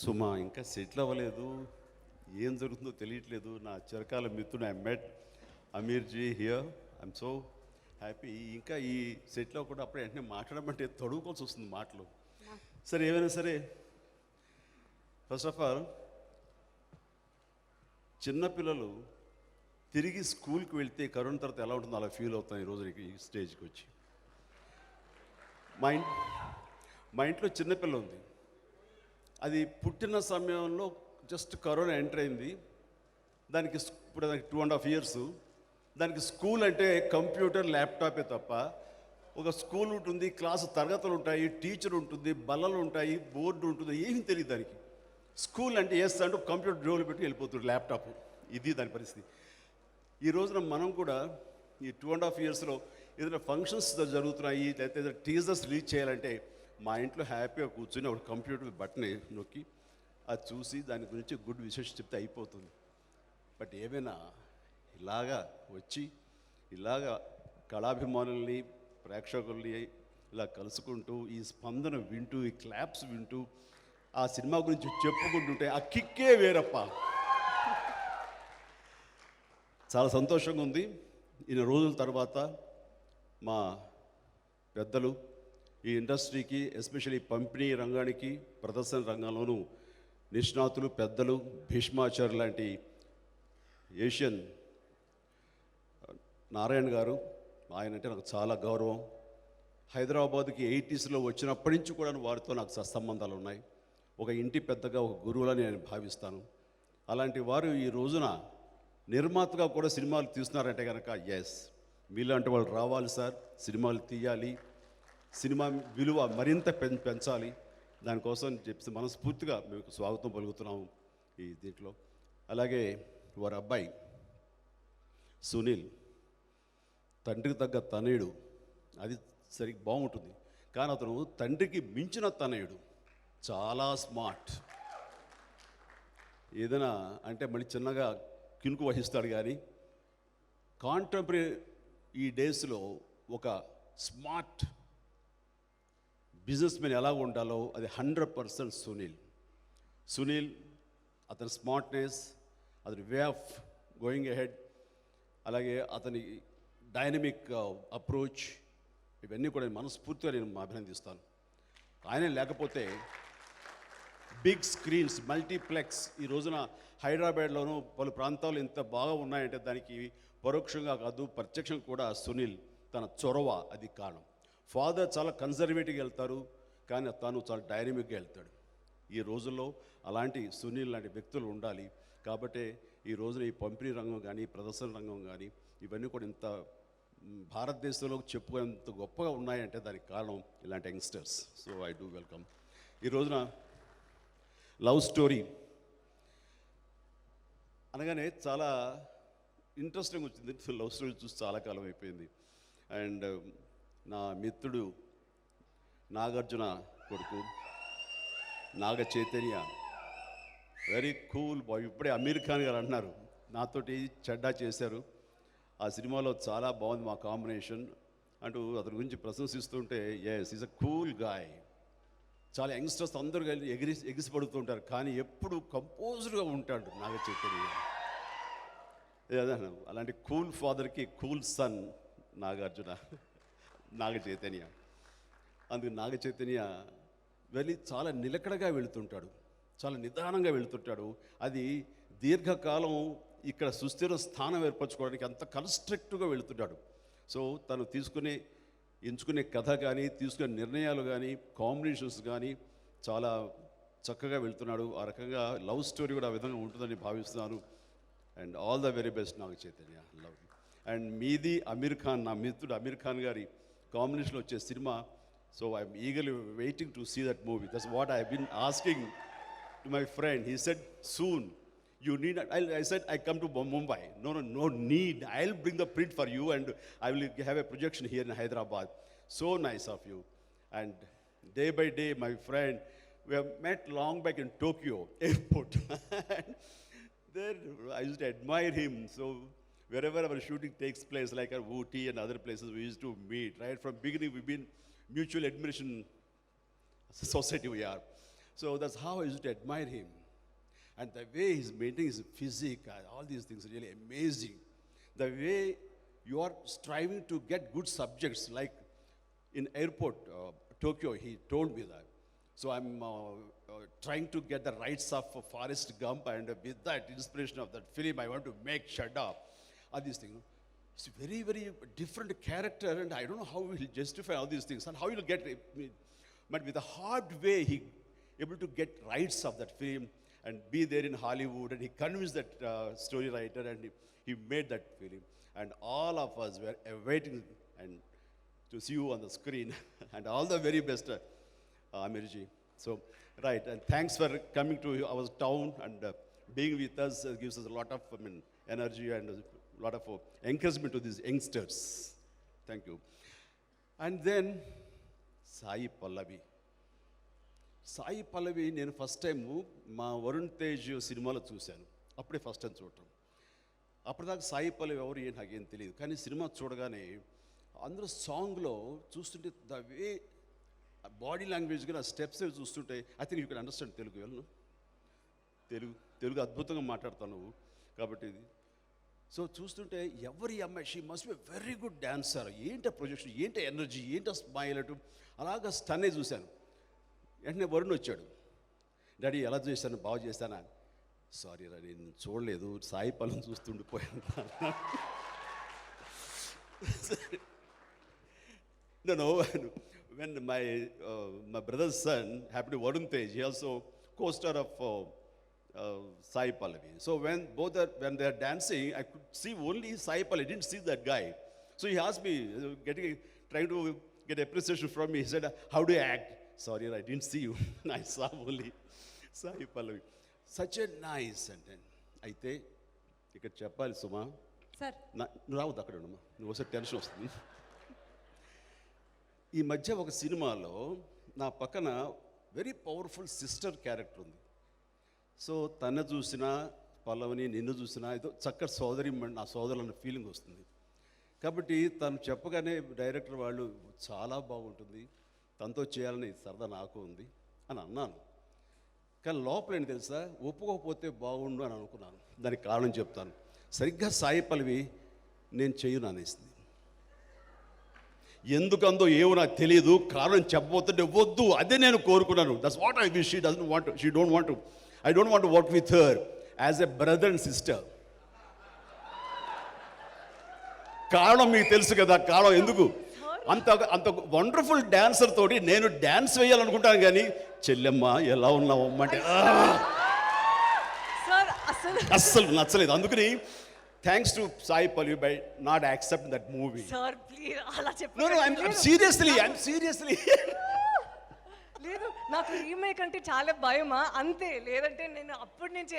సుమా ఇంకా సెటిల్ అవ్వలేదు, ఏం జరుగుతుందో తెలియట్లేదు. నా చిరకాల మిత్రుడు I met Amirji here. I'm so happy. ఇంకా ఈ సెటిల్ అవ్వకుండా అప్పుడే వెంటనే మాట్లాడమంటే తడుకోవాల్సి వస్తుంది మాటలు. సరే, ఏమైనా సరే, ఫస్ట్ ఆఫ్ ఆల్ చిన్నపిల్లలు తిరిగి స్కూల్కి వెళ్తే కరోనా తర్వాత ఎలా ఉంటుందో అలా ఫీల్ అవుతాను ఈరోజు ఈ స్టేజ్కి వచ్చి. మా ఇంట్లో చిన్నపిల్ల ఉంది. అది పుట్టిన సమయంలో జస్ట్ కరోనా ఎంటర్ అయింది. దానికి ఇప్పుడు దానికి 2.5 years. దానికి స్కూల్ అంటే కంప్యూటర్ ల్యాప్టాపే తప్ప ఒక స్కూల్ ఉంటుంది, క్లాసు తరగతులు ఉంటాయి, టీచర్ ఉంటుంది, బల్లలు ఉంటాయి, బోర్డు ఉంటుంది, ఏమీ తెలియదు దానికి. స్కూల్ అంటే అంటూ కంప్యూటర్ జోలు పెట్టి వెళ్ళిపోతుంది ల్యాప్టాప్. ఇది దాని పరిస్థితి. ఈ రోజున మనం కూడా ఈ 2.5 yearsలో ఏదైనా ఫంక్షన్స్ జరుగుతున్నాయి, లేకపోతే ఏదైనా టీజర్స్ రిలీజ్ చేయాలంటే మా ఇంట్లో హ్యాపీగా కూర్చొని ఒక కంప్యూటర్ బటన్ నొక్కి అది చూసి దాని గురించి గుడ్ విషెస్ చెప్తే అయిపోతుంది. బట్ ఏమైనా ఇలాగా వచ్చి ఇలాగా కళాభిమానుల్ని ప్రేక్షకుల్ని ఇలా కలుసుకుంటూ ఈ స్పందన వింటూ ఈ క్లాప్స్ వింటూ ఆ సినిమా గురించి చెప్పుకుంటుంటే ఆ కిక్కే వేరప్ప. చాలా సంతోషంగా ఉంది. ఇన్ని రోజుల తర్వాత మా పెద్దలు ఈ ఇండస్ట్రీకి, ఎస్పెషల్లీ పంపిణీ రంగానికి, ప్రదర్శన రంగంలోనూ నిష్ణాతులు, పెద్దలు, భీష్మాచార్య లాంటి ఏషియన్ నారాయణ గారు, ఆయన అంటే నాకు చాలా గౌరవం. హైదరాబాద్కి 80sలో వచ్చినప్పటి నుంచి కూడా వారితో నాకు సత్సంబంధాలు ఉన్నాయి. ఒక ఇంటి పెద్దగా, ఒక గురువులని నేను భావిస్తాను. అలాంటి వారు ఈ రోజున నిర్మాతగా కూడా సినిమాలు తీస్తున్నారంటే కనుక ఎస్, మీలాంటి వాళ్ళు రావాలి సార్, సినిమాలు తీయాలి, సినిమా విలువ మరింత పెంచాలి. దానికోసం చెప్పి మనస్ఫూర్తిగా మీకు స్వాగతం పలుకుతున్నాము ఈ దీంట్లో. అలాగే వారి అబ్బాయి సునీల్, తండ్రికి తగ్గ తనయుడు, అది సరిగ్గా బాగుంటుంది. కానీ అతను తండ్రికి మించిన తనయుడు, చాలా స్మార్ట్. ఏదైనా అంటే మళ్ళీ చిన్నగా కినుకు వహిస్తాడు. కానీ కాంటెంపరీ ఈ డేస్లో ఒక స్మార్ట్ బిజినెస్ మ్యాన్ ఎలా ఉండాలో అది 100% సునీల్. అతని స్మార్ట్నెస్, అతని వే ఆఫ్ గోయింగ్ అహెడ్, అలాగే అతని డైనమిక్ అప్రోచ్, ఇవన్నీ కూడా మనస్ఫూర్తిగా నేను అభినందిస్తాను. ఆయనే లేకపోతే బిగ్ స్క్రీన్స్, మల్టీప్లెక్స్ ఈ రోజున హైదరాబాద్లోనూ పలు ప్రాంతాలు ఇంత బాగా ఉన్నాయంటే దానికి పరోక్షంగా కాదు ప్రత్యక్షంగా కూడా సునీల్ తన చొరవ అది కారణం. ఫాదర్ చాలా కన్జర్వేటివ్గా వెళ్తారు, కానీ తను చాలా డైనమిక్గా వెళ్తాడు. ఈ రోజుల్లో అలాంటి సునీల్ లాంటి వ్యక్తులు ఉండాలి. కాబట్టి ఈ రోజున ఈ పంపిణీ రంగం కానీ, ప్రదర్శన రంగం కానీ ఇవన్నీ కూడా ఇంత భారతదేశంలో చెప్పుకునేంత గొప్పగా ఉన్నాయంటే దానికి కారణం ఇలాంటి youngsters. So I do welcome. ఈ రోజున లవ్ స్టోరీ అనగానే చాలా ఇంట్రెస్టింగ్ వచ్చింది. లవ్ స్టోరీ చూసి చాలా కాలం అయిపోయింది. అండ్ నా మిత్రుడు నాగార్జున కొడుకు Naga Chaitanya, very cool bye. ఇప్పుడే అమీర్ ఖాన్ గారు అంటున్నారు నాతోటి చెడ్డా చేశారు, ఆ సినిమాలో చాలా బాగుంది మా కాంబినేషన్ అంటూ అతని గురించి ప్రశంసిస్తుంటే yes, is a cool guy. చాలా యంగ్స్టర్స్ అందరూ ఎగిసిపడుతుంటారు, కానీ ఎప్పుడు కంపోజ్డ్గా ఉంటాడు నాగ చైతన్య. అలాంటి కూల్ ఫాదర్కి కూల్ సన్ నాగార్జున, నాగ చైతన్య. అందుకు నాగ చైతన్య వెళ్ళి చాలా నిలకడగా వెళుతుంటాడు, చాలా నిదానంగా వెళుతుంటాడు. అది దీర్ఘకాలం ఇక్కడ సుస్థిర స్థానం ఏర్పరచుకోవడానికి అంత కన్స్ట్రక్టివ్గా వెళుతుంటాడు. సో తను ఎంచుకునే కథ కానీ, తీసుకునే నిర్ణయాలు కానీ, కాంబినేషన్స్ కానీ చాలా చక్కగా వెళ్తున్నాడు. ఆ రకంగా లవ్ స్టోరీ కూడా ఆ విధంగా ఉంటుందని భావిస్తున్నాను. And all the very best Naga Chaitanya, love you. And మీది అమీర్ ఖాన్, నా మిత్రుడు అమీర్ ఖాన్ గారి కాంబినేషన్లో వచ్చే cinema. So I'm eagerly waiting to see that movie. That's what I been asking to my friend. He said soon you need. I said I come to Mumbai. No need. I'll bring the print for you and I will have a projection here in Hyderabad. So nice of you. And day by day, my friend, we have met long back in Tokyo airport. There I used to admire him. So wherever our shooting takes place, like at Ooty and other places, we used to meet. Right from beginning, we've been mutual admiration society we are. So that's how I used to admire him. And the way he's maintaining his physique, all these things are really amazing. The way you are striving to get good subjects, like in airport, Tokyo, he told me that. So I'm trying to get the rights of Forrest Gump, and with that inspiration of that film, I want to make Shada. All these things. It's a very, very different character, and I don't know how he'll justify all these things and how he'll get it. But with a hard way, he able to get rights of that film and be there in Hollywood, and he convinced that story writer, and he made that film. And all of us were awaiting and to see you on the screen. And all the very best, Amirji. So, right, and thanks for coming to our town and being with us. Gives us a lot of energy and a lot of encouragement to these youngsters. Thank you. And then, Sai Pallavi. Sai Pallavi నేను first time మా వరుణ్ తేజ్ సినిమాలో చూశాను. అప్పుడే first time చూడటం. అప్పటిదాకా సాయి పల్లవి ఎవరు ఏంటి నాకేం తెలియదు. కానీ సినిమా చూడగానే అందరూ సాంగ్లో చూస్తుంటే ద వే బాడీ లాంగ్వేజ్ కానీ ఆ స్టెప్స్ చూస్తుంటే I think you can understand Telugu. Telugu అద్భుతంగా మాట్లాడతాను నువ్వు కాబట్టి ఇది. సో చూస్తుంటే ఎవరి అమ్మాయి she must be very good dancer. ఏంటి ప్రొజెక్షన్, ఏంటి ఎనర్జీ, ఏంటి స్మైల్ అటు అలాగా స్టన్నే చూశాను. వెంటనే వరుణ్ వచ్చాడు. డాడీ ఎలా చేశాను, బాగా చేశానా? సారీ రా, నేను చూడలేదు, సాయి పల్లవిని చూస్తుండిపోయాను. No, when my brother's son happened to Varun Tej, he also co-star of Sai Pallavi. So when they are dancing, I could see only Sai Pallavi. I didn't see that guy. So he asked me, trying to get appreciation from me. He said, "How do you act?" Sorry, I didn't see you. I saw only Sai Pallavi. Such a nice sentence. అయితే ఇక్కడ చెప్పాలి సుమా. Sir నువ్వు రావద్దు అక్కడ ఉండమ్మా, నువ్వు వస్తే tension వస్తుంది. ఈ మధ్య ఒక సినిమాలో నా పక్కన వెరీ పవర్ఫుల్ సిస్టర్ క్యారెక్టర్ ఉంది. సో తను చూసినా పల్లవిని, నిన్ను చూసినా ఏదో చక్కటి సోదరి, నా సోదరులు అన్న ఫీలింగ్ వస్తుంది. కాబట్టి తను చెప్పగానే డైరెక్టర్ వాళ్ళు చాలా బాగుంటుంది, తనతో చేయాలని సరదా నాకు ఉంది అని అన్నాను. కానీ లోపల ఏంటి తెలుసా, ఒప్పుకోకపోతే బాగుండు అని అనుకున్నాను. దానికి కారణం చెప్తాను. సరిగ్గా సాయి పల్లవి నేను చెయ్యను అనేసింది. ఎందుకందో ఏమో నాకు తెలియదు, కారణం చెప్పబోతుంటే వద్దు, అదే నేను కోరుకున్నాను. That's what I wish. She doesn't want, she don't want, I don't want to work with her as a brother and sister. కారణం మీకు తెలుసు కదా, కారణం ఎందుకు. అంత వండర్ఫుల్ డాన్సర్ తోటి నేను డాన్స్ వేయాలనుకుంటాను, కానీ చెల్లెమ్మ ఎలా ఉన్నావు అంటే అస్సలు నచ్చలేదు. అందుకని thanks to Sai Pallavi by not accept that movie. Seriously లేదు, నాకు రీమేక్ అంటే చాలా భయమా అంతే. లేదంటే నేను అప్పటి నుంచే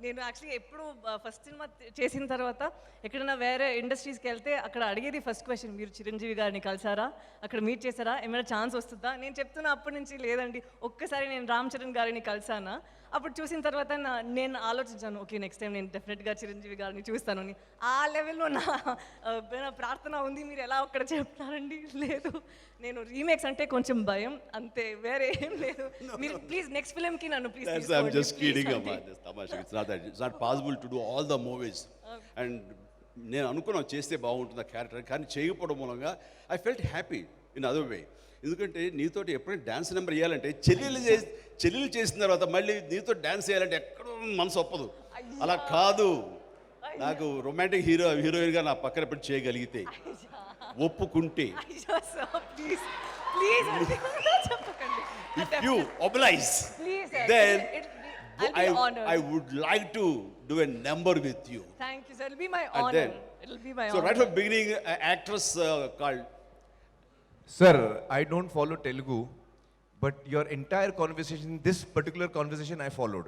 నేను యాక్చువల్లీ ఎప్పుడు ఫస్ట్ సినిమా చేసిన తర్వాత ఎక్కడైనా వేరే ఇండస్ట్రీస్కి వెళ్తే అక్కడ అడిగేది ఫస్ట్ క్వశ్చన్, మీరు చిరంజీవి గారిని కలిసారా, అక్కడ మీట్ చేశారా, ఏమైనా ఛాన్స్ వస్తుందా? నేను చెప్తున్నా అప్పటి నుంచి లేదండి, ఒక్కసారి నేను రామ్ చరణ్ గారిని కలిసానా. అప్పుడు చూసిన తర్వాత నేను ఆలోచించాను, ఓకే నెక్స్ట్ టైం నేను డెఫినెట్గా చిరంజీవి గారిని చూస్తాను అని. ఆ లెవెల్లో నా ప్రార్థన ఉంది. మీరు ఎలా ఒక్కడ చెప్తారండి? లేదు, నేను రీమేక్స్ అంటే కొంచెం భయం అంతే, వేరే ఏం లేదు. మీరు ప్లీజ్ నెక్స్ట్ ఫిల్మ్కి నన్ను please. I'm just kidding about this. Tamasha. It's not possible to do all the movies. And నేను అనుకున్నాను చేస్తే బాగుంటుంది ఆ క్యారెక్టర్, కానీ చేయకపోవడం మూలంగా I felt happy in other way. ఎందుకంటే నీతోటి ఎప్పుడైనా డ్యాన్స్ నెంబర్ వేయాలంటే చెల్లెలు చేసిన తర్వాత మళ్ళీ నీతో డ్యాన్స్ వేయాలంటే ఎక్కడో మనసు ఒప్పదు. అలా కాదు, నాకు రొమాంటిక్ హీరోయిన్గా నా పక్కన పెట్టి చేయగలిగితే, ఒప్పుకుంటే, if you oblige, then I would like to do a number with you. Thank you, sir. It'll be my honor. It'll be my honor. So right from beginning, actress called. Sir, I don't follow Telugu, but your entire conversation, this particular conversation, I followed.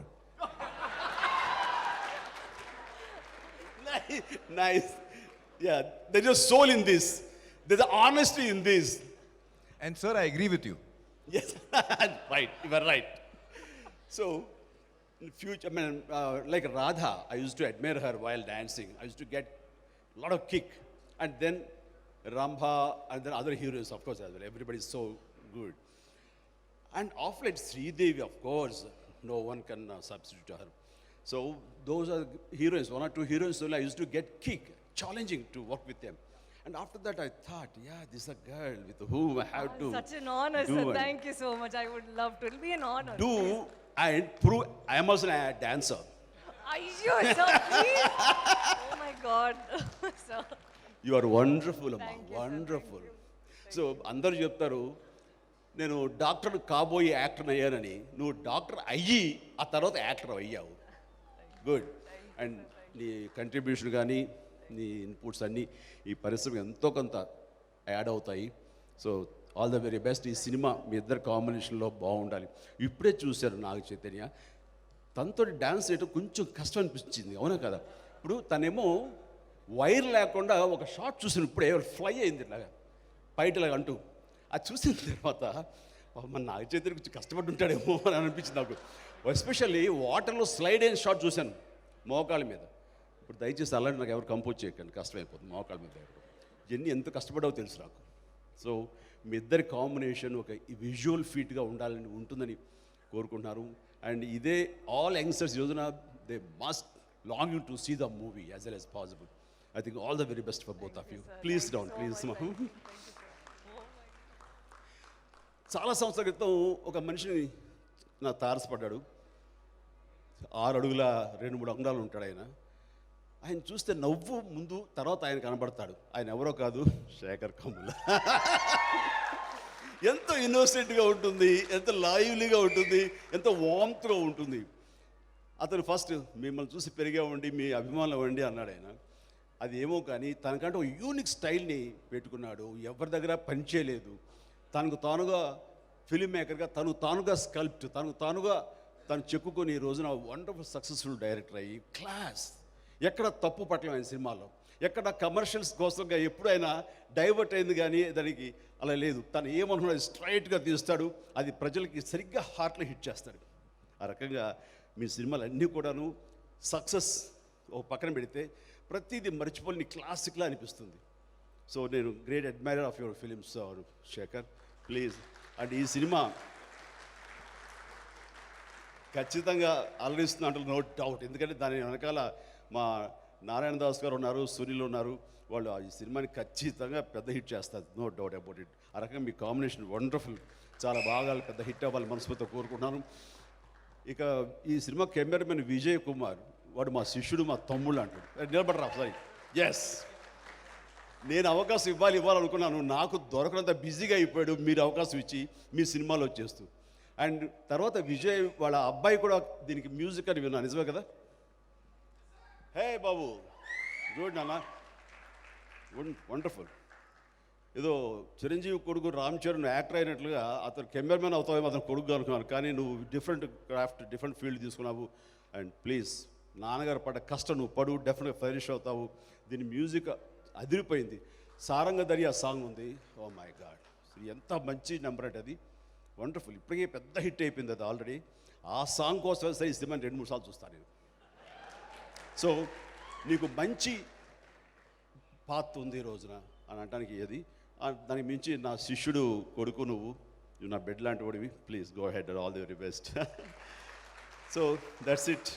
Nice. Yeah, there is soul in this. There's honesty in this. And sir, I agree with you. Yes, right. You are right. So, in future, I mean, like Radha, I used to admire her while dancing. I used to get a lot of kick. And then Rambha and then other heroes, of course, as well. Everybody is so good. And of late, Sridevi, of course, no one can substitute her. So those are heroines, one or two heroines only I used to get kick, challenging to work with them. And after that, I thought, yeah, this is a girl with whom I have to Such an honor, do sir. and Thank you so much. I would love to. It'll be an honor. do and prove I am also a dancer. Ayyo, sir, please. Oh my God, sir. You are wonderful అమ్మా, Thank you, sir. Wonderful. So అందరూ చెప్తారు నేను doctor కాబోయే actor అయ్యానని. నువ్వు doctor అయ్యి ఆ తర్వాత actor అయ్యావు. గుడ్. అండ్ నీ కంట్రిబ్యూషన్ కానీ నీ ఇన్పుట్స్ అన్నీ ఈ పరిశ్రమ ఎంతో కొంత యాడ్ అవుతాయి. So all the very best. ఈ సినిమా మీ ఇద్దరు కాంబినేషన్లో బాగుండాలి. ఇప్పుడే చూశారు నాగ చైతన్య, తనతో డ్యాన్స్ చేయడం కొంచెం కష్టం అనిపించింది, అవునా కదా? ఇప్పుడు తనేమో వైర్ లేకుండా ఒక షాట్ చూసిన ఇప్పుడే ఫ్లై అయింది ఇలాగా పైటలాగా అంటూ. అది చూసిన తర్వాత మన నాగ చైతన్య కొంచెం కష్టపడి ఉంటాడేమో అని అనిపించింది నాకు. ఎస్పెషల్లీ వాటర్లో స్లైడ్ అయిన షాట్ చూశాను మోకాళ్ళ మీద. ఇప్పుడు దయచేసి అలాంటి నాకు ఎవరు కంపోజ్ చేయకండి, కష్టమైపోతుంది మోకాళ్ళ మీద. ఇవన్నీ ఎంత కష్టపడ్డావో తెలుసు నాకు. సో మీ ఇద్దరి కాంబినేషన్ ఒక విజువల్ ఫీట్గా ఉండాలని ఉంటుందని కోరుకుంటున్నారు. అండ్ ఇదే ఆల్ యంగ్స్టర్స్ రోజున they must longing to see the movie as well as possible. I think all the very best for both of you. Please down please. చాలా సంవత్సరాల క్రితం ఒక మనిషిని నా తారసపడ్డాడు. 6 అడుగుల 2-3 అంగుళాలు ఉంటాడు ఆయన. ఆయన చూస్తే నవ్వు ముందు తర్వాత ఆయన కనబడతాడు. ఆయన ఎవరో కాదు, శేఖర్ కమ్ముల. ఎంతో ఇన్నోసెంట్గా ఉంటుంది, ఎంత లైవ్లీగా ఉంటుంది, ఎంతో వామ్త్గా ఉంటుంది. అతను ఫస్ట్ మిమ్మల్ని చూసి పెరిగామండి, మీ అభిమానులు అవ్వండి అన్నాడు ఆయన. అది ఏమో కానీ తనకంటే ఒక యూనిక్ స్టైల్ని పెట్టుకున్నాడు. ఎవరి దగ్గర పనిచేయలేదు. తనకు తానుగా ఫిలిం మేకర్గా తానుగా స్కల్ప్ట్ తను చెక్కుకొని ఈ రోజున వండర్ఫుల్ సక్సెస్ఫుల్ డైరెక్టర్ అయ్యి క్లాస్. ఎక్కడ తప్పు పట్టలేం ఆయన సినిమాలో, ఎక్కడ కమర్షియల్స్ కోసంగా ఎప్పుడు ఆయన డైవర్ట్ అయింది కానీ దానికి అలా లేదు. తను ఏమనుకున్నది స్ట్రైట్గా తీస్తాడు, అది ప్రజలకి సరిగ్గా హార్ట్లో హిట్ చేస్తాడు. ఆ రకంగా మీ సినిమాలు అన్నీ కూడాను సక్సెస్ ఒక పక్కన పెడితే ప్రతిదీ మర్చిపోలేని క్లాసిక్లా అనిపిస్తుంది. సో నేను great admirer of your films Shekhar, please. And ఈ సినిమా ఖచ్చితంగా అలరిస్తుంది అంటే నో డౌట్. ఎందుకంటే దాని వెనకాల మా నారాయణ దాస్ గారు ఉన్నారు, సునీల్ ఉన్నారు. వాళ్ళు ఈ సినిమాని ఖచ్చితంగా పెద్ద హిట్ చేస్తారు, నో డౌట్ అబౌట్ ఇట్. ఆ రకంగా మీ కాంబినేషన్ వండర్ఫుల్, చాలా బాగా పెద్ద హిట్ అవ్వాలి మనస్ఫూర్తిగా కోరుకుంటున్నాను. ఇక ఈ సినిమా కెమెరామెన్ విజయ్ కుమార్, వాడు మా శిష్యుడు, మా తమ్ముళ్ళు అంటాడు. నిలబడరా సారీ. ఎస్, నేను అవకాశం ఇవ్వాలనుకున్నాను, నాకు దొరకనంత బిజీగా అయిపోయాడు. మీరు అవకాశం ఇచ్చి మీ సినిమాలో వచ్చేస్తూ. అండ్ తర్వాత విజయ్ వాళ్ళ అబ్బాయి కూడా దీనికి మ్యూజిక్ అని విన్నా, నిజమే కదా? హే బాబు, గుడ్ నాన్న, వండర్ఫుల్. ఏదో చిరంజీవి కొడుకు రామ్ చరణ్ యాక్టర్ అయినట్లుగా అతను కెమెరామెన్ అవుతావేమో అతను కొడుకు అనుకున్నాను, కానీ నువ్వు డిఫరెంట్ క్రాఫ్ట్, డిఫరెంట్ ఫీల్డ్ తీసుకున్నావు. అండ్ ప్లీజ్, నాన్నగారు పడ్డ కష్టం నువ్వు పడు, డెఫినెట్గా ఫైనిష్ అవుతావు. దీని మ్యూజిక్ అదిరిపోయింది. సారంగ దర్యా సాంగ్ ఉంది, ఓ మై గాడ్, ఎంత మంచి నెంబర్ అంటే అది వండర్ఫుల్. ఇప్పటికే పెద్ద హిట్ అయిపోయింది అది ఆల్రెడీ. ఆ సాంగ్ కోసం సరే ఈ సినిమాని 2-3 సార్లు చూస్తాను నేను. సో నీకు మంచి పాత్ ఉంది ఈ రోజున అని అనడానికి ఏది, దానికి మించి నా శిష్యుడు కొడుకు నువ్వు నా బెడ్ లాంటి వాడివి. Please go head, all the very best. So that's it.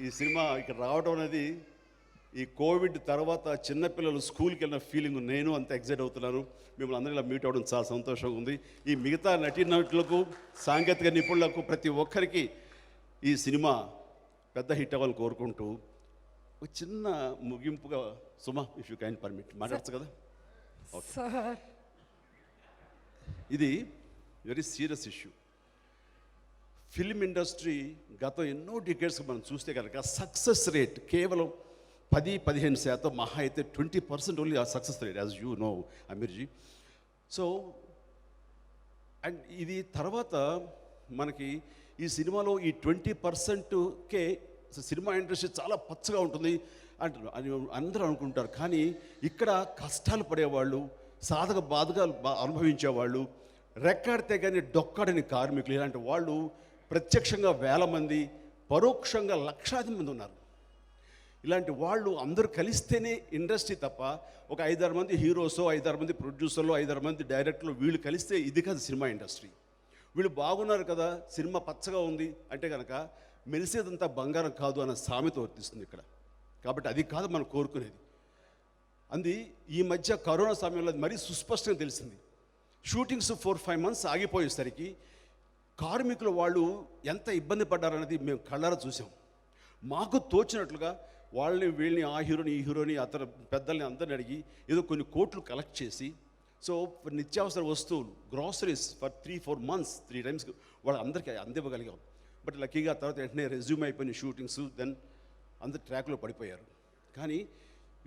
ఈ సినిమా ఇక్కడ రావడం అనేది ఈ కోవిడ్ తర్వాత చిన్నపిల్లలు స్కూల్కి వెళ్ళిన ఫీలింగ్ నేను అంత ఎగ్జైట్ అవుతున్నాను. మిమ్మల్ని అందరూ ఇలా మీట్ అవ్వడం చాలా సంతోషంగా ఉంది. ఈ మిగతా నటీనటులకు, సాంకేతిక నిపుణులకు, ప్రతి ఒక్కరికి ఈ సినిమా పెద్ద హిట్ అవ్వాలని కోరుకుంటూ ఒక చిన్న ముగింపుగా సుమా, ఇఫ్ యూ కైండ్ పర్మిట్, మాట్లాడచ్చు కదా? ఓకే. ఇది very serious issue. Film industry గత ఎన్నో డికేడ్స్ మనం చూస్తే కనుక సక్సెస్ రేట్ కేవలం 10-15%, మహా అయితే 20% ఓన్లీ ఆ success rate, as you know Amirji. So and ఇది తర్వాత మనకి ఈ సినిమాలో ఈ 20%కే సినిమా ఇండస్ట్రీ చాలా పచ్చగా ఉంటుంది అని అందరూ అనుకుంటారు. కానీ ఇక్కడ కష్టాలు పడేవాళ్ళు, సాధక బాధకాలు అనుభవించేవాళ్ళు, రెక్కాడితే కానీ డొక్కాడని కార్మికులు, ఇలాంటి వాళ్ళు ప్రత్యక్షంగా 1000 మంది, పరోక్షంగా లక్షాది మంది ఉన్నారు. ఇలాంటి వాళ్ళు అందరూ కలిస్తేనే ఇండస్ట్రీ తప్ప ఒక 5-6 మంది హీరోసో, 5-6 మంది ప్రొడ్యూసర్లు, 5-6 మంది డైరెక్టర్లు వీళ్ళు కలిస్తే ఇది కాదు సినిమా ఇండస్ట్రీ. వీళ్ళు బాగున్నారు కదా, సినిమా పచ్చగా ఉంది అంటే కనుక మెరిసేదంతా బంగారం కాదు అన్న సామెత వర్తిస్తుంది ఇక్కడ. కాబట్టి అది కాదు మనం కోరుకునేది. ఈ మధ్య కరోనా సమయంలో అది మరీ సుస్పష్టంగా తెలిసింది. షూటింగ్స్ 4-5 months ఆగిపోయేసరికి కార్మికులు వాళ్ళు ఎంత ఇబ్బంది పడ్డారనేది మేము కళ్ళారా చూసాం. మాకు తోచినట్లుగా వాళ్ళని వీళ్ళని ఆ హీరోని ఈ హీరోని అతను పెద్దల్ని అందరిని అడిగి ఏదో కొన్ని కోట్లు కలెక్ట్ చేసి సో నిత్యావసర వస్తువులు గ్రాసరీస్ ఫర్ 3-4 months 3 times వాళ్ళందరికీ అందివ్వగలిగాం. బట్ లక్కీగా తర్వాత వెంటనే రెజ్యూమ్ అయిపోయిన షూటింగ్స్ దెన్ అందరు ట్రాక్లో పడిపోయారు. కానీ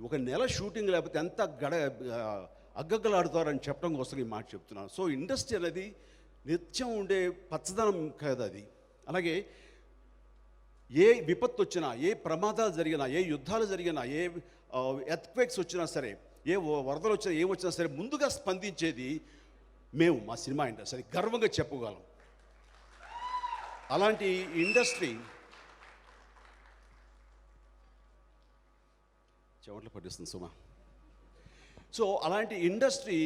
ఒక నెల షూటింగ్ లేకపోతే ఎంత అగ్గగ్గలాడుతారని చెప్పడం కోసం ఈ మాట చెప్తున్నాను. సో ఇండస్ట్రీ అనేది నిత్యం ఉండే పచ్చదనం కదా అది. అలాగే ఏ విపత్తు వచ్చినా, ఏ ప్రమాదాలు జరిగినా, ఏ యుద్ధాలు జరిగినా, ఏ ఎర్త్క్వేక్స్ వచ్చినా సరే, ఏ వరదలు వచ్చినా, ఏమొచ్చినా సరే ముందుగా స్పందించేది మేము, మా సినిమా ఇండస్ట్రీ గర్వంగా చెప్పుకోగలం. అలాంటి ఇండస్ట్రీ చెమటలు పట్టిస్తుంది సుమా. సో అలాంటి ఇండస్ట్రీ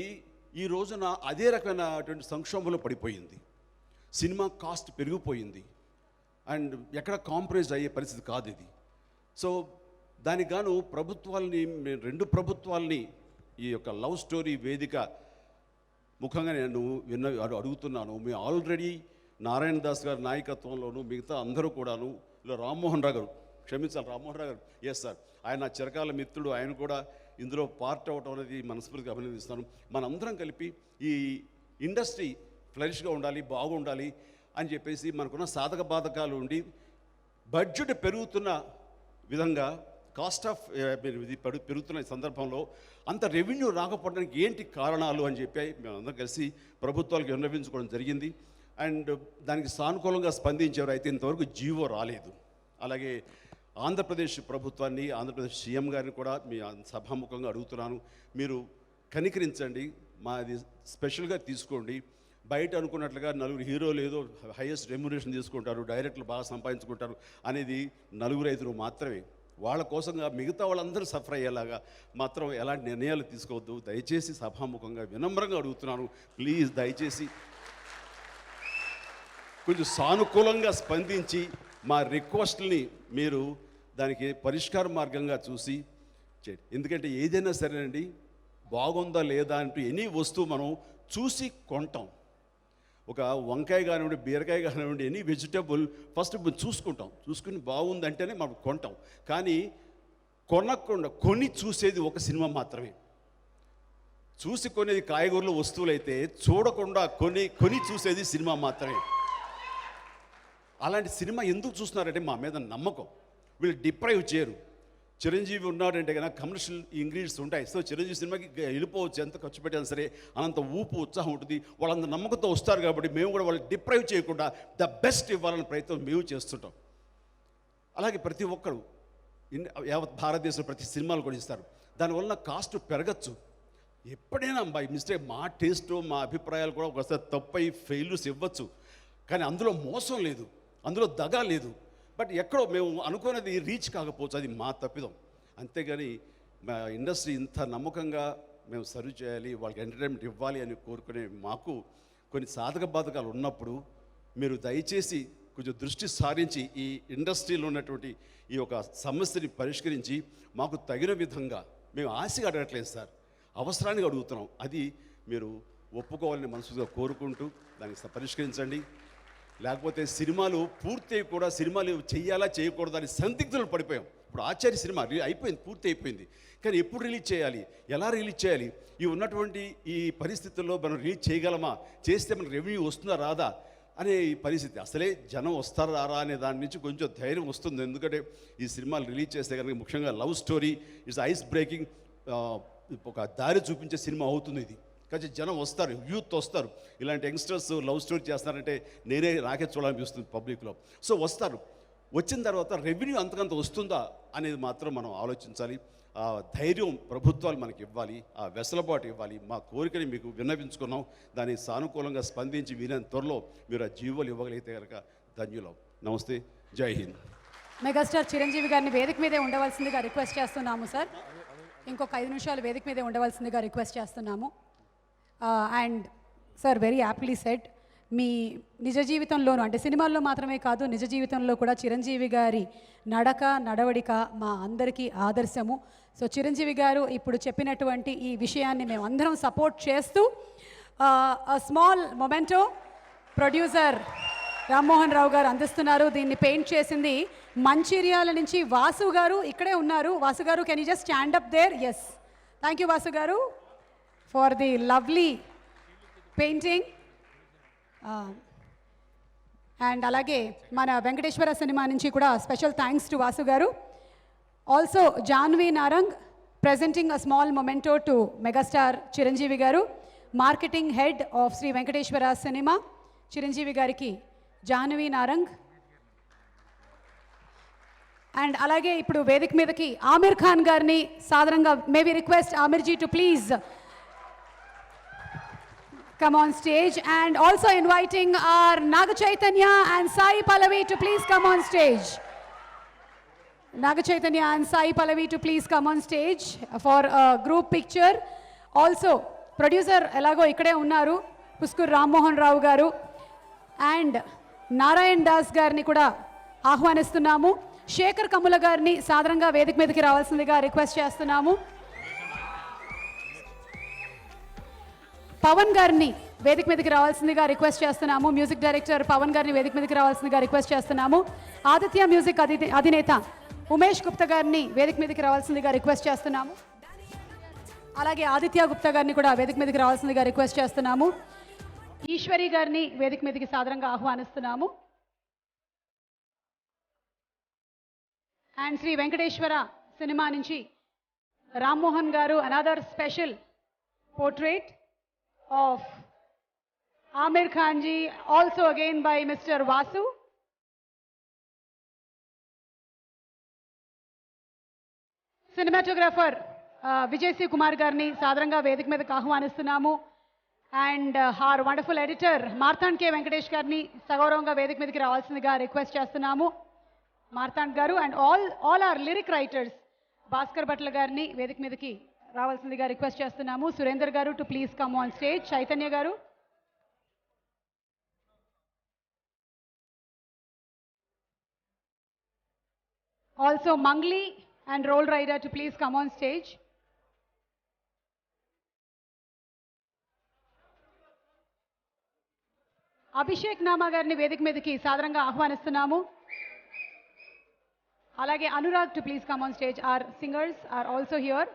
ఈ రోజున అదే రకమైనటువంటి సంక్షోభంలో పడిపోయింది. సినిమా కాస్ట్ పెరిగిపోయింది అండ్ ఎక్కడ కాంప్రమైజ్ అయ్యే పరిస్థితి కాదు ఇది. సో దానికి గాను ప్రభుత్వాలని, 2 ప్రభుత్వాలని ఈ యొక్క లవ్ స్టోరీ వేదిక ముఖంగా నేను అడుగుతున్నాను. మేము ఆల్రెడీ నారాయణ దాస్ గారి నాయకత్వంలోనూ మిగతా అందరూ కూడాను, ఇలా రామ్మోహన్ రావు గారు, క్షమించాలి రామ్మోహన్ రావు గారు, ఎస్ సార్, ఆయన నా చిరకాల మిత్రుడు, ఆయన కూడా ఇందులో పార్ట్ అవటం అనేది మనస్ఫూర్తిగా అభినందిస్తాను. మనందరం కలిపి ఈ ఇండస్ట్రీ ఫ్లరిష్గా ఉండాలి, బాగుండాలి అని చెప్పేసి మనకున్న సాధక బాధకాలు ఉండి బడ్జెట్ పెరుగుతున్న విధంగా కాస్ట్ ఆఫ్ ఇది పెరుగుతున్న సందర్భంలో అంత రెవెన్యూ రాకపోవడానికి ఏంటి కారణాలు అని చెప్పి మేమందరం కలిసి ప్రభుత్వాలకు విన్నవించుకోవడం జరిగింది. అండ్ దానికి సానుకూలంగా స్పందించేవారు అయితే ఇంతవరకు జీవో రాలేదు. అలాగే ఆంధ్రప్రదేశ్ ప్రభుత్వాన్ని, ఆంధ్రప్రదేశ్ సీఎం గారిని కూడా మీ సభాముఖంగా అడుగుతున్నాను, మీరు కనికరించండి, మాది స్పెషల్గా తీసుకోండి. బయట అనుకున్నట్లుగా 4 హీరోలు ఏదో హైయెస్ట్ రెమ్యునరేషన్ తీసుకుంటారు, డైరెక్టర్లు బాగా సంపాదించుకుంటారు అనేది 4-5 మాత్రమే. వాళ్ళ కోసంగా మిగతా వాళ్ళందరూ సఫర్ అయ్యేలాగా మాత్రం ఎలాంటి నిర్ణయాలు తీసుకోవద్దు. దయచేసి సభాముఖంగా వినమ్రంగా అడుగుతున్నాను, ప్లీజ్ దయచేసి కొంచెం సానుకూలంగా స్పందించి మా రిక్వెస్ట్ని మీరు దానికి పరిష్కార మార్గంగా చూసి చేయండి. ఎందుకంటే ఏదైనా సరేనండి, బాగుందా లేదా అంటూ ఎనీ వస్తువు మనం చూసి కొంటాం. ఒక వంకాయ కానివ్వండి, బీరకాయ కానివ్వండి, ఎనీ వెజిటబుల్ ఫస్ట్ చూసుకుని బాగుందంటేనే మనం కొంటాం. కానీ కొనకుండా కొని చూసేది ఒక సినిమా మాత్రమే. చూసి కొనేది కాయగూరలు వస్తువులు అయితే చూడకుండా కొని చూసేది సినిమా మాత్రమే. అలాంటి సినిమా ఎందుకు చూస్తున్నారంటే మా మీద నమ్మకం. వీళ్ళు డిప్రైవ్ చేయరు. చిరంజీవి ఉన్నాడంటే కనుక కమర్షియల్ ఇంగ్రీడియంట్స్ ఉంటాయి. సో చిరంజీవి సినిమాకి వెళ్ళిపోవచ్చు, ఎంత ఖర్చు పెట్టినా సరే అనంత ఊపు ఉత్సాహం ఉంటుంది. వాళ్ళంత నమ్మకంతో వస్తారు కాబట్టి మేము కూడా వాళ్ళకి డిప్రైవ్ చేయకుండా ద బెస్ట్ ఇవ్వాలనే ప్రయత్నం మేము చేస్తుంటాం. అలాగే ప్రతి ఒక్కరు యావత్ భారతదేశంలో ప్రతి సినిమాలు కూడా ఇస్తారు. దానివల్ల కాస్ట్ పెరగచ్చు. ఎప్పుడైనా బై మిస్టేక్ మా టేస్ట్, మా అభిప్రాయాలు కూడా ఒకసారి తప్పై ఫెయిల్యూర్స్ ఇవ్వచ్చు. కానీ అందులో మోసం లేదు, అందులో దగా లేదు. బట్ ఎక్కడో మేము అనుకున్నది రీచ్ కాకపోవచ్చు, అది మా తప్పిదం. అంతేగాని మా ఇండస్ట్రీ ఇంత నమ్మకంగా మేము సర్వ్ చేయాలి, వాళ్ళకి ఎంటర్టైన్మెంట్ ఇవ్వాలి అని కోరుకునే మాకు కొన్ని సాధక బాధకాలు ఉన్నప్పుడు మీరు దయచేసి కొంచెం దృష్టి సారించి ఈ ఇండస్ట్రీలో ఉన్నటువంటి ఈ యొక్క సమస్యని పరిష్కరించి మాకు తగిన విధంగా, మేము ఆశగా అడగట్లేదు సార్, అవసరానికి అడుగుతున్నాం, అది మీరు ఒప్పుకోవాలని మనసుగా కోరుకుంటూ దానికి పరిష్కరించండి. లేకపోతే సినిమాలు పూర్తి కూడా సినిమాలు చేయాలా చేయకూడదు అని సందిగ్ధులు పడిపోయాం. ఇప్పుడు ఆచార్య సినిమా అయిపోయింది, పూర్తి అయిపోయింది. కానీ ఎప్పుడు రిలీజ్ చేయాలి, ఎలా రిలీజ్ చేయాలి, ఈ ఉన్నటువంటి ఈ పరిస్థితుల్లో మనం రిలీజ్ చేయగలమా, చేస్తే మన రెవెన్యూ వస్తుందా రాదా అనే ఈ పరిస్థితి. అసలే జనం వస్తారా రారా అనే దాని నుంచి కొంచెం ధైర్యం వస్తుంది. ఎందుకంటే ఈ సినిమాలు రిలీజ్ చేస్తే కనుక ముఖ్యంగా love story it's ice breaking, ఒక దారి చూపించే సినిమా అవుతుంది ఇది. కానీ జనం వస్తారు, యూత్ వస్తారు. ఇలాంటి యంగ్స్టర్స్ లవ్ స్టోరీ చేస్తారంటే నాకే చూడాలనిపిస్తుంది పబ్లిక్లో. సో వస్తారు, వచ్చిన తర్వాత రెవెన్యూ అంతకంత వస్తుందా అనేది మాత్రం మనం ఆలోచించాలి. ఆ ధైర్యం ప్రభుత్వాలు మనకి ఇవ్వాలి, ఆ వెసులుబాటు ఇవ్వాలి. మా కోరికని మీకు విన్నవించుకున్నాం, దానికి సానుకూలంగా స్పందించి వీలైన త్వరలో మీరు ఆ జీవోలు ఇవ్వగలిగితే కనుక ధన్యులం. నమస్తే, జై హింద్. మెగాస్టార్ చిరంజీవి గారిని వేదిక మీదే ఉండవలసిందిగా రిక్వెస్ట్ చేస్తున్నాము సార్. ఇంకొక 5 నిమిషాలు వేదిక మీదే ఉండవలసిందిగా రిక్వెస్ట్ చేస్తున్నాము. And sir very aptly said, మీ నిజ జీవితంలోనూ అంటే సినిమాల్లో మాత్రమే కాదు నిజ జీవితంలో కూడా చిరంజీవి గారి నడక నడవడిక మా అందరికీ ఆదర్శము. సో చిరంజీవి గారు ఇప్పుడు చెప్పినటువంటి ఈ విషయాన్ని మేము అందరం సపోర్ట్ చేస్తూ small memento producer Rammohan Rao గారు అందిస్తున్నారు. దీన్ని పెయింట్ చేసింది మంచిర్యాల నుంచి వాసు గారు, ఇక్కడే ఉన్నారు. Vasu garu, can you just stand up there? Yes, thank you Vasu garu for the lovely painting. And అలాగే మన వెంకటేశ్వర సినిమా నుంచి కూడా special thanks to Vasu garu. Also Janhvi Narang presenting a small memento to megastar Chiranjeevi garu, marketing head of Shri Venkateswara cinema. Chiranjeevi గారికి జాన్వీ నారంగ్. అండ్ అలాగే ఇప్పుడు వేదిక మీదకి ఆమిర్ ఖాన్ గారిని సాధారణంగా may we request Aamir ji to please come on stage, and also inviting our Naga Chaitanya and Sai Pallavi to please come on stage. Naga Chaitanya and Sai Pallavi to please come on stage for a group picture. Also producer elago ikkade unnaru Puskur Rammohan Rao garu and Narayan Das garni kuda ఆహ్వానిస్తున్నాము. శేఖర్ కమ్ముల గారిని సాధారణంగా వేదిక మీదకి రావాల్సిందిగా request చేస్తున్నాము. పవన్ గారిని వేదిక మీదకి రావాల్సిందిగా రిక్వెస్ట్ చేస్తున్నాము. మ్యూజిక్ డైరెక్టర్ పవన్ గారిని వేదిక మీదకి రావాల్సిందిగా రిక్వెస్ట్ చేస్తున్నాము. ఆదిత్య మ్యూజిక్ అధినేత ఉమేష్ గుప్తా గారిని వేదిక మీదకి రావాల్సిందిగా రిక్వెస్ట్ చేస్తున్నాము. అలాగే ఆదిత్య గుప్తా గారిని కూడా వేదిక మీదకి రావాల్సిందిగా రిక్వెస్ట్ చేస్తున్నాము. ఈశ్వరి గారిని వేదిక మీదకి సాదరంగా ఆహ్వానిస్తున్నాము. అండ్ శ్రీ వెంకటేశ్వర సినిమా నుంచి రామ్మోహన్ గారు another special portrait of Amir Khan ji, also again by Mr. Vasu. Cinematographer Vijay C. Kumar garni sadaranga vedik medaku ఆహ్వానిస్తున్నాము. And our wonderful editor Marthand K. Venkatesh garni సగౌరవంగా వేదిక మీదకి రావాల్సిందిగా రిక్వెస్ట్ చేస్తున్నాము. మార్తాండ్ గారు and all our lyric writers Bhaskar Bhatla గారిని వేదిక మీదకి రావాల్సిందిగా రిక్వెస్ట్ చేస్తున్నాము. Surender garu to please come on stage. Chaitanya garu, also Mangli and roll rider to please come on stage. Abhishek Nama గారిని వేదిక మీదకి సాదరంగా ఆహ్వానిస్తున్నాము. అలాగే Anurag to please come on stage. Our singers are also here.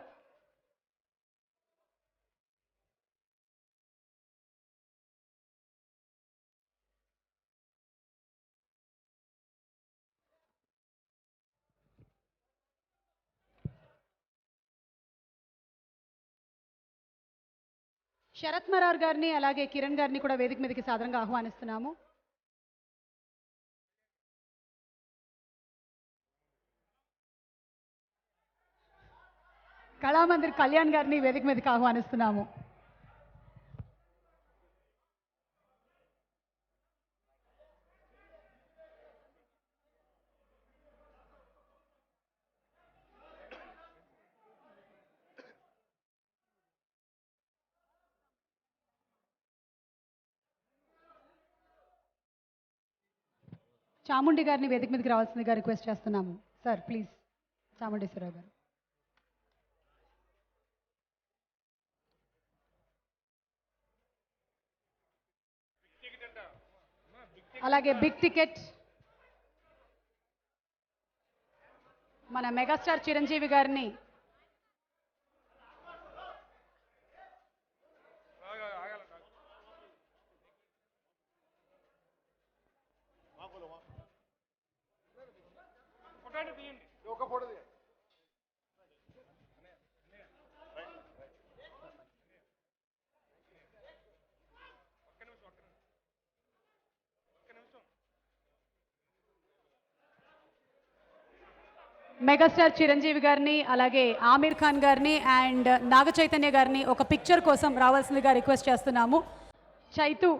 Sharath Marar గారిని అలాగే కిరణ్ గారిని కూడా వేదిక మీదకి సాదరంగా ఆహ్వానిస్తున్నాము. కళామందిర్ కళ్యాణ్ గారిని వేదిక మీదకి ఆహ్వానిస్తున్నాము. చాముండి గారిని వేదిక మీదకి రావాల్సిందిగా రిక్వెస్ట్ చేస్తున్నాము. సార్ ప్లీజ్, చాముండేశ్వరరావు గారు. అలాగే బిగ్ టికెట్ మన మెగాస్టార్ చిరంజీవి గారిని మెగాస్టార్ చిరంజీవి గారిని అలాగే ఆమిర్ ఖాన్ గారిని అండ్ నాగ చైతన్య గారిని ఒక పిక్చర్ కోసం రావాల్సిందిగా రిక్వెస్ట్ చేస్తున్నాము. చైతు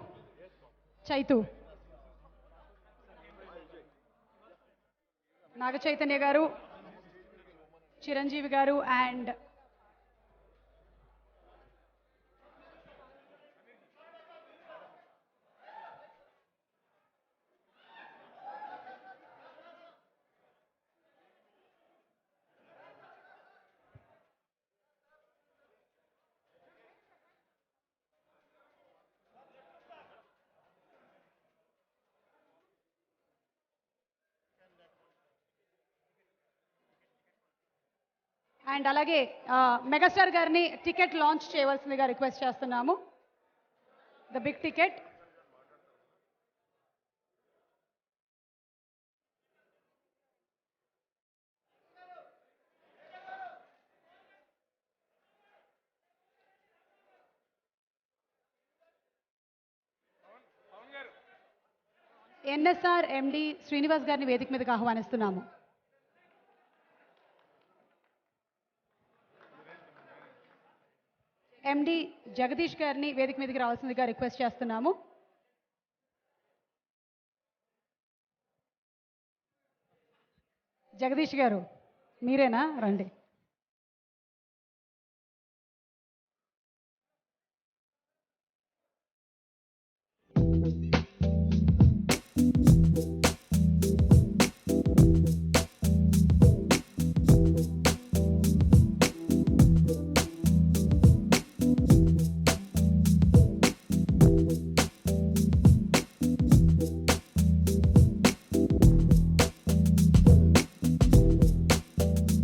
నాగ చైతన్య గారు, చిరంజీవి గారు అండ్ అండ్ అలాగే మెగాస్టార్ గారిని టికెట్ లాంచ్ చేయవలసిందిగా రిక్వెస్ట్ చేస్తున్నాము. The big ticket. NSR MD Srinivas గారిని వేదిక మీదకి ఆహ్వానిస్తున్నాము. ఎండి జగదీష్ గారిని వేదిక మీదకి రావాల్సిందిగా రిక్వెస్ట్ చేస్తున్నాము. జగదీష్ గారు మీరేనా? రండి.